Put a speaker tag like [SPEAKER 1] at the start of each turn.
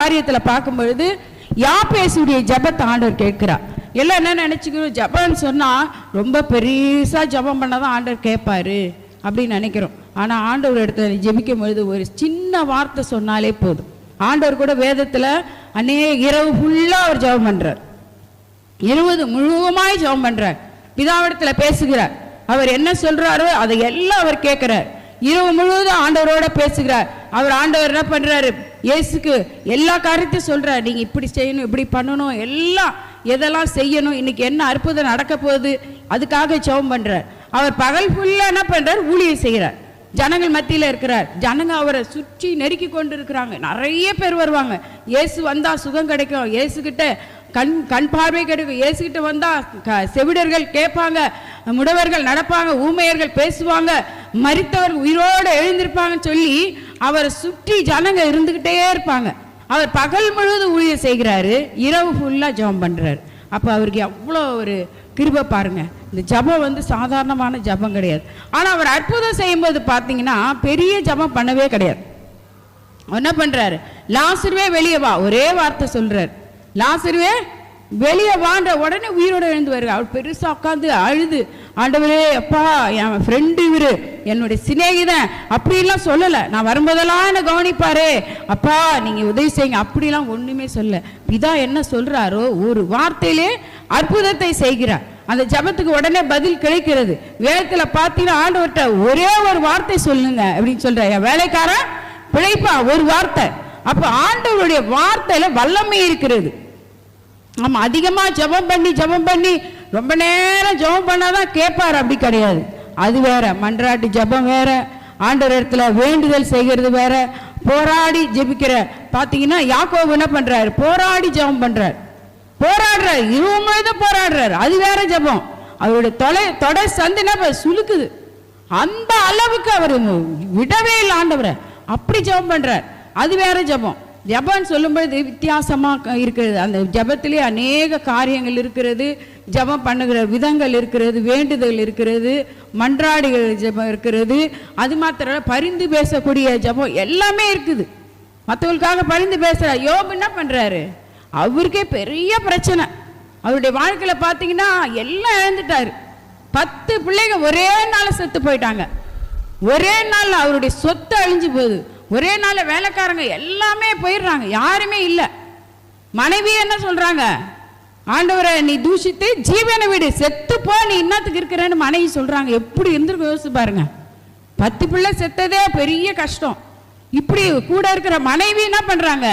[SPEAKER 1] காரியத்தில் பார்க்கும்பொழுது யாபேசுடைய ஜபத்தை ஆண்டவர் கேட்கிறார். எல்லாம் என்ன நினைச்சுக்கிறோம், ஜபம்னு சொன்னா ரொம்ப பெருசா ஜபம் பண்ணாதான் ஆண்டவர் கேட்பாரு அப்படின்னு நினைக்கிறோம். ஆனா ஆண்டவர் இடத்துல ஜெபிக்கும் பொழுது ஒரு சின்ன வார்த்தை சொன்னாலே போதும். ஆண்டவர் கூட வேதத்துல இரவு ஃபுல்லா அவர் ஜபம் பண்றார், இருபது முழுவதுமாய் ஜபம் பண்றார், பிதாவிடத்துல பேசுகிறார். அவர் என்ன சொல்றாரோ அதை எல்லாம் அவர் கேட்கிறார். இரவு முழுவதும் ஆண்டவரோட பேசுகிறார். ஆண்டவர் என்ன பண்றாரு, இயேசுக்கு எல்லா காரியத்தையும் சொல்றார். நீங்க இப்படி செய்யணும், இப்படி பண்ணணும், எல்லாம் எதெல்லாம் செய்யணும், இன்னைக்கு என்ன அற்புதம் நடக்க போகுது, அதுக்காக ஜெபம் பண்றார். அவர் பகல் ஃபுல்லா என்ன பண்றார், ஊழியம் செய்கிறார். ஜனங்கள் மத்தியில் இருக்கிறார். ஜனங்க அவரை சுற்றி நெருக்கி கொண்டு இருக்கிறாங்க. நிறைய பேர் வருவாங்க. இயேசு வந்தா சுகம் கிடைக்கும், இயேசுகிட்ட கண் பார்வை கிடைக்கும், இயேசுகிட்ட வந்தா செவிடர்கள் கேட்பாங்க, முடவர்கள் நடப்பாங்க, ஊமையர்கள் பேசுவாங்க, மரித்தவர்கள் உயிரோடு எழுந்திருப்பாங்கன்னு சொல்லி அவரை சுற்றி ஜனங்க இருந்துகிட்டே இருப்பாங்க. அவர் பகல் முழுவதும் ஊழியம் செய்கிறாரு, இரவு ஃபுல்லா ஜெபம் பண்றாரு. அப்ப அவருக்கு எவ்வளோ ஒரு கிருபை பாருங்க. இந்த ஜபம் சாதாரணமான ஜபம் கிடையாது. ஆனா அவர் அற்புதம் செய்யும்போது பார்த்தீங்கன்னா பெரிய ஜபம் பண்ணவே கிடையாது. என்ன பண்றாரு, லாசருவே வெளியே வா, ஒரே வார்த்தை சொல்றாரு, லாசருவே வெளியே வாண்ட உடனே உயிரோட எழுந்து வருங்க. அவர் பெருசா உட்காந்து அழுது, ஆண்டவரே அப்பா என் ஃப்ரெண்டு இவரு, என்னுடைய சிநேகிதன், அப்படிலாம் சொல்லலை. நான் வரும்போதெல்லாம் என்ன கவனிப்பாரு, அப்பா நீங்க உதவி செய்யுங்க, அப்படிலாம் ஒண்ணுமே சொல்ல. பிதா என்ன சொல்றாரோ ஒரு வார்த்தையிலே அற்புதத்தை செய்கிறார். அந்த ஜபத்துக்கு உடனே பதில் கிடைக்கிறது. வேதத்துல பார்த்தீங்கன்னா ஆண்டவர்கிட்ட ஒரே ஒரு வார்த்தை சொல்லுங்க அப்படின்னு சொல்ற, என் வேலைக்காரன் பிழைப்பா, ஒரு வார்த்தை. அப்ப ஆண்டவருடைய வார்த்தையில வல்லமை இருக்கிறது. ஆமா, அதிகமா ஜபம் பண்ணி ரொம்ப நேரம் ஜபம் பண்ணாதான் கேட்பாரு, அப்படி கிடையாது. அது வேற, மன்றாட்டு ஜபம் வேற, ஆண்டவர் இடத்துல வேண்டுதல் செய்கிறது வேற, போராடி ஜெபிக்கிற. பாத்தீங்கன்னா யாக்கோபு என்ன பண்றாரு, போராடி ஜபம் பண்றாரு, போராடுறாரு, இரவு முழுதும் போராடுறாரு, அது வேற ஜபம். அவருடைய தொடை சந்தின சுலுக்குது, அந்த அளவுக்கு அவர் விடவே இல்லை ஆண்டவரை, அப்படி ஜபம் பண்றார், அது வேற ஜபம். ஜபம்னு சொல்லும்பொழுது வித்தியாசமா இருக்கிறது. அந்த ஜபத்திலே அநேக காரியங்கள் இருக்கிறது, ஜபம் பண்ணுகிற விதங்கள் இருக்கிறது, வேண்டுதல் இருக்கிறது, மன்றாடுகள் ஜபம் இருக்கிறது. அது மாத்திரம் பரிந்து பேசக்கூடிய ஜபம் எல்லாமே இருக்குது. மற்றவர்களுக்காக பரிந்து பேசுறார். யோபு என்ன பண்றாரு, அவருக்கே பெரிய பிரச்சனை. அவருடைய வாழ்க்கையில பாத்தீங்கன்னா எல்லாம் இழந்துட்டாரு. 10 பிள்ளைங்க ஒரே நாள் செத்து போயிட்டாங்க, ஒரே நாள் அவருடைய சொத்து அழிஞ்சு போகுது, ஒரே நாள் வேலைக்காரங்க எல்லாமே போயிடுறாங்க, யாருமே இல்லை. மனைவி என்ன சொல்றாங்க, ஆண்டவரை நீ தூஷித்து ஜீவனை விடு, செத்து போ, நீ இன்னத்துக்கு இருக்கிறேன்னு மனைவி சொல்றாங்க. எப்படி இருந்திருக்கும் யோசிச்சு பாருங்க. 10 பிள்ளை செத்ததே பெரிய கஷ்டம். இப்படி கூட இருக்கிற மனைவி என்ன பண்றாங்க,